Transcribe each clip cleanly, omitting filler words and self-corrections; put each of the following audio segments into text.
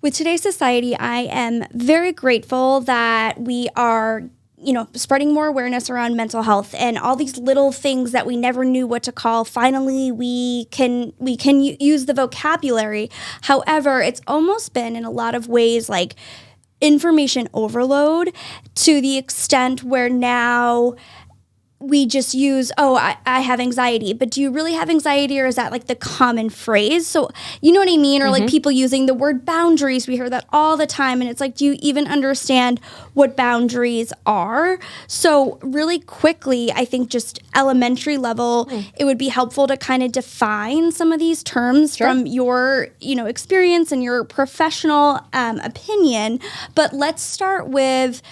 with today's society, I am very grateful that we are, spreading more awareness around mental health and all these little things that we never knew what to call. Finally, we can use the vocabulary. However, it's almost been in a lot of ways like information overload to the extent where now we just use, I have anxiety, but do you really have anxiety, or is that like the common phrase? So you know what I mean? Or like people using the word boundaries, we hear that all the time. And it's like, do you even understand what boundaries are? So really quickly, I think just elementary level, it would be helpful to kind of define some of these terms from your, experience and your professional opinion. But let's start with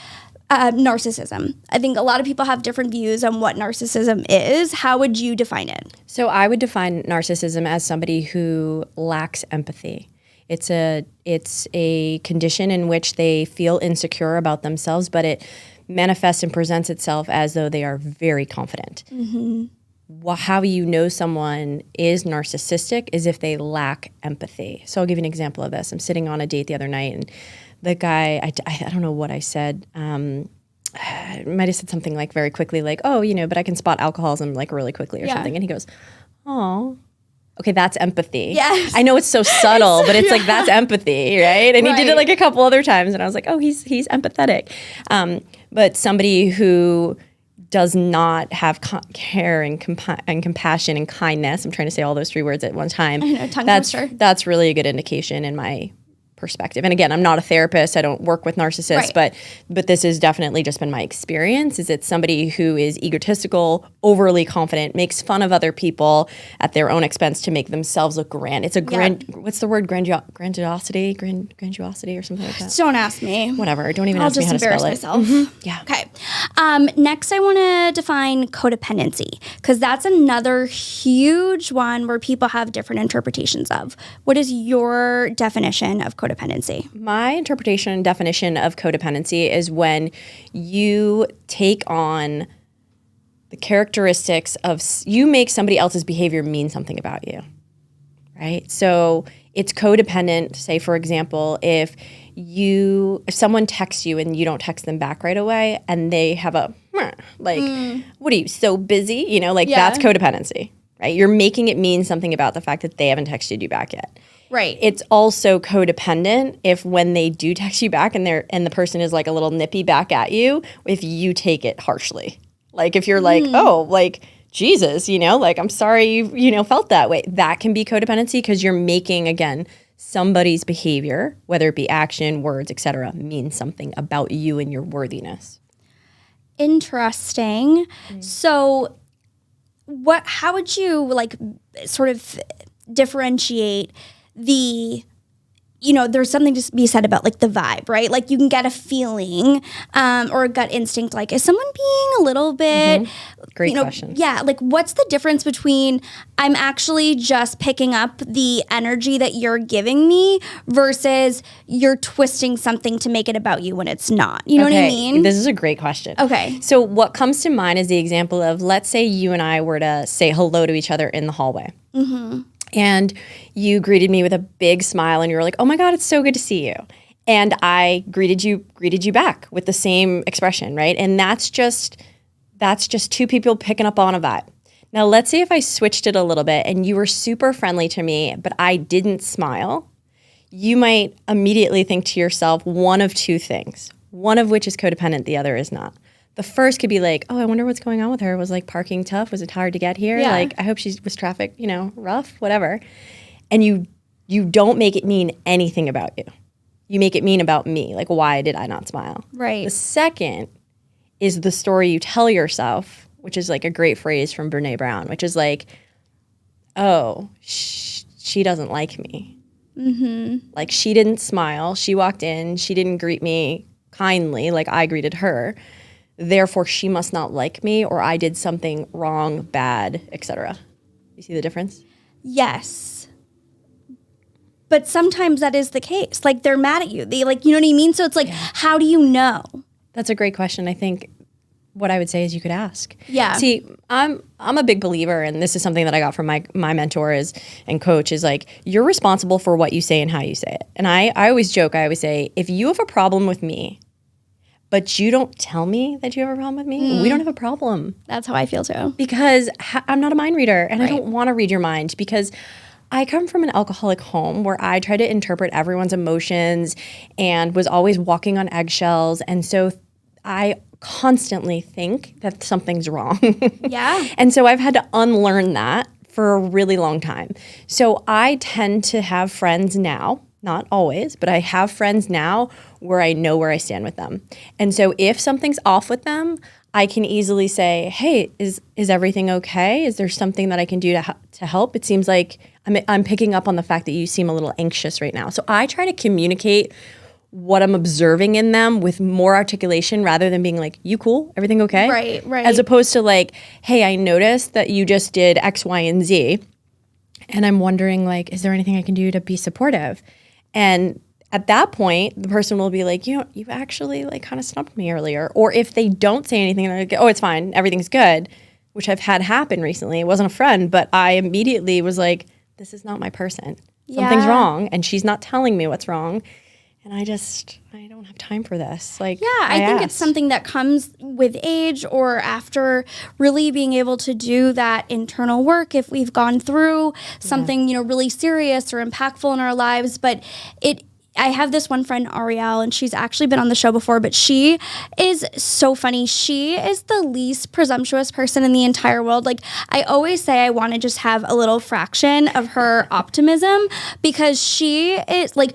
narcissism. I think a lot of people have different views on what narcissism is. How would you define it? So I would define narcissism as somebody who lacks empathy. It's a condition in which they feel insecure about themselves, but it manifests and presents itself as though they are very confident. How you know someone is narcissistic is if they lack empathy. So I'll give you an example of this. I'm sitting on a date the other night, and the guy, I don't know what I said. I might have said something like very quickly, like, but I can spot alcoholism like really quickly or something. And he goes, oh, okay, that's empathy. Yes. I know it's so subtle, but it's like, that's empathy, right? And he did it like a couple other times, and I was like, oh, he's empathetic. But somebody who does not have care and compassion and kindness, I'm trying to say all those three words at one time. I know, tongue twister. That's really a good indication in my perspective. And again, I'm not a therapist. I don't work with narcissists, but this has definitely just been my experience. Is it's somebody who is egotistical, overly confident, makes fun of other people at their own expense to make themselves look grand. It's a what's the word? Grandiosity or something like that. Don't ask me. Whatever. Don't even ask me how to spell it. I'll just embarrass myself. Yeah. Okay. Next, I want to define codependency, because that's another huge one where people have different interpretations of. What is your definition of codependency? My interpretation and definition of codependency is when you take on the characteristics of, you make somebody else's behavior mean something about you, right? So it's codependent, say, for example, if someone texts you and you don't text them back right away, and they have a, what are you, so busy? That's codependency, right? You're making it mean something about the fact that they haven't texted you back yet. Right. It's also codependent if when they do text you back and the person is like a little nippy back at you, if you take it harshly. Like if you're like, oh, like Jesus, like I'm sorry you felt that way. That can be codependency, because you're making, again, somebody's behavior, whether it be action, words, etc., mean something about you and your worthiness. Interesting. So how would you sort of differentiate there's something to be said about the vibe, right? Like you can get a feeling or a gut instinct, like, is someone being a little bit, Great question. Yeah. Like what's the difference between I'm actually just picking up the energy that you're giving me versus you're twisting something to make it about you when it's not? You know what I mean? This is a great question. Okay. So what comes to mind is the example of, let's say you and I were to say hello to each other in the hallway. And you greeted me with a big smile, and you were like, oh my God, it's so good to see you. And I greeted you back with the same expression, right? And that's just two people picking up on a vibe. Now, let's say if I switched it a little bit and you were super friendly to me, but I didn't smile, you might immediately think to yourself one of two things, one of which is codependent, the other is not. The first could be like, oh, I wonder what's going on with her. Was parking tough? Was it hard to get here? Yeah. I hope was traffic, rough, whatever. And you don't make it mean anything about you. You make it mean about me. Like, why did I not smile? Right. The second is the story you tell yourself, which is a great phrase from Brene Brown, which is oh, she doesn't like me. She didn't smile. She walked in. She didn't greet me kindly like I greeted her. Therefore, she must not like me, or I did something wrong, bad, etc. You see the difference? Yes. But sometimes that is the case. They're mad at you. They you know what I mean? So it's how do you know? That's a great question. I think what I would say is you could ask. Yeah. See, I'm a big believer, and this is something that I got from my mentor and coach is like, you're responsible for what you say and how you say it. And I always joke, I always say, if you have a problem with me, but you don't tell me that you have a problem with me, we don't have a problem. That's how I feel too. Because I'm not a mind reader, and I don't want to read your mind, because I come from an alcoholic home where I try to interpret everyone's emotions and was always walking on eggshells. And so I constantly think that something's wrong. Yeah. And so I've had to unlearn that for a really long time. So I tend to have friends now, not always, but I have friends now where I know where I stand with them. And so if something's off with them, I can easily say, hey, is everything okay? Is there something that I can do to help? It seems like I'm picking up on the fact that you seem a little anxious right now. So I try to communicate what I'm observing in them with more articulation rather than being like, you cool? Everything okay? Right. As opposed to like, hey, I noticed that you just did X, Y, and Z. And I'm wondering, like, is there anything I can do to be supportive? And at that point, the person will be like, you actually like kind of stumped me earlier. Or if they don't say anything, they're like, oh, it's fine, everything's good, which I've had happen recently. It wasn't a friend, but I immediately was like, this is not my person. Something's wrong, and she's not telling me what's wrong. And I don't have time for this. Like, yeah, I think it's something that comes with age or after really being able to do that internal work if we've gone through something, really serious or impactful in our lives. But I have this one friend, Ariel, and she's actually been on the show before, but she is so funny. She is the least presumptuous person in the entire world. Like, I always say I want to just have a little fraction of her optimism, because she is like,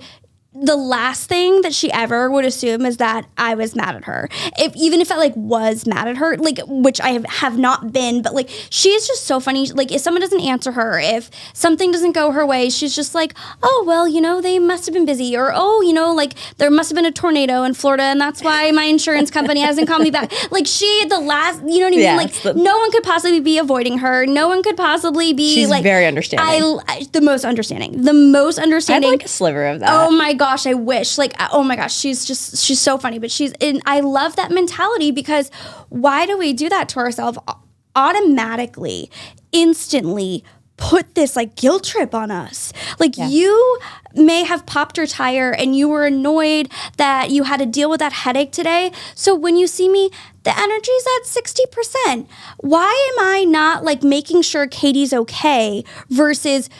the last thing that she ever would assume is that I was mad at her. Even if I like was mad at her, like, which I have not been, but like, she is just so funny. Like, if someone doesn't answer her, if something doesn't go her way, she's just like, oh, well, they must have been busy, or, oh, like there must have been a tornado in Florida and that's why my insurance company hasn't called me back. Like, you know what I mean? Yeah, like, no one could possibly be avoiding her. No one could possibly be she's like, very understanding. The most understanding. I'd like a sliver of that. Oh my gosh, I wish. Like, oh my gosh, she's so funny. But I love that mentality, because why do we do that to ourselves? Automatically, instantly put this like guilt trip on us. Like, you may have popped your tire and you were annoyed that you had to deal with that headache today. So when you see me, the energy's at 60%. Why am I not like making sure Katie's okay versus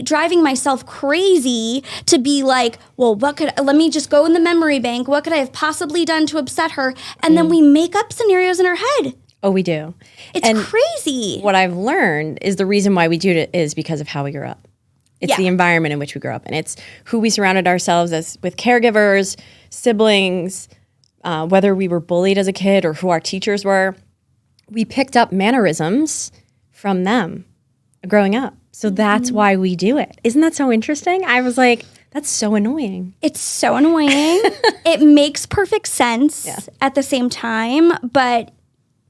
driving myself crazy to be like, well, let me just go in the memory bank. What could I have possibly done to upset her? And then we make up scenarios in our head. Oh, we do. It's crazy. What I've learned is the reason why we do it is because of how we grew up. It's the environment in which we grew up, and it's who we surrounded ourselves with caregivers, siblings, whether we were bullied as a kid or who our teachers were. We picked up mannerisms from them growing up. So that's why we do it. Isn't that so interesting? I was like, that's so annoying. It's so annoying. It makes perfect sense at the same time, but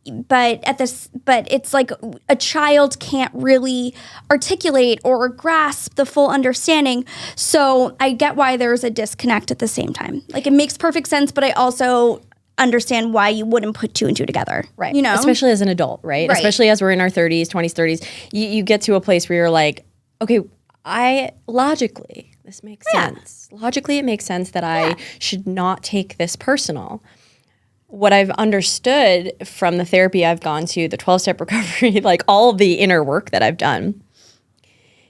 it's like a child can't really articulate or grasp the full understanding. So I get why there's a disconnect at the same time. Like, it makes perfect sense, but I also understand why you wouldn't put two and two together. Right. Especially as an adult, right? Especially as we're in our 30s, 20s, 30s. You get to a place where you're like, okay, logically, this makes sense. Logically, it makes sense that I should not take this personal. What I've understood from the therapy I've gone to, the 12-step recovery, like all the inner work that I've done,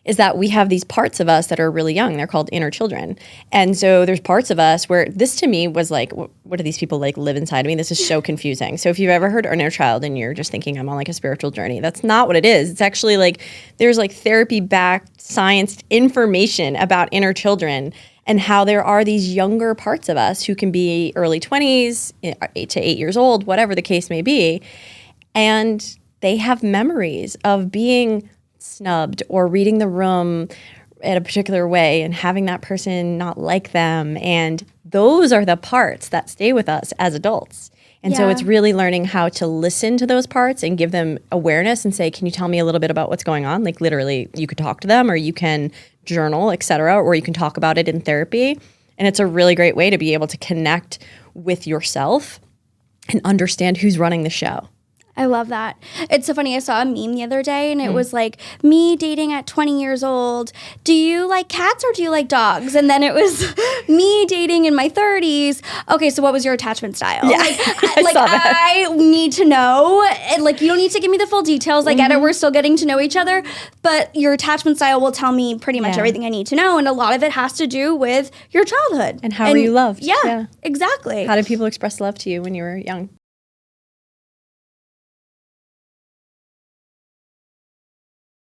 is that we have these parts of us that are really young. They're called inner children. And so there's parts of us where this to me was like, what do these people like live inside of me? This is so confusing. So if you've ever heard inner child and you're just thinking I'm on like a spiritual journey, that's not what it is. It's actually like there's like therapy-backed science information about inner children and how there are these younger parts of us who can be early 20s, 8 to 8 years old, whatever the case may be. And they have memories of being snubbed or reading the room in a particular way and having that person not like them. And those are the parts that stay with us as adults. And so it's really learning how to listen to those parts and give them awareness and say, can you tell me a little bit about what's going on? Like literally, you could talk to them or you can journal, et cetera, or you can talk about it in therapy. And it's a really great way to be able to connect with yourself and understand who's running the show. I love that. It's so funny. I saw a meme the other day and it was like, me dating at 20 years old. Do you like cats or do you like dogs? And then it was me dating in my 30s. Okay, so what was your attachment style? Yeah, I need to know. And like, you don't need to give me the full details. I get it. We're still getting to know each other. But your attachment style will tell me pretty much everything I need to know. And a lot of it has to do with your childhood. And how were you loved? Yeah, exactly. How did people express love to you when you were young?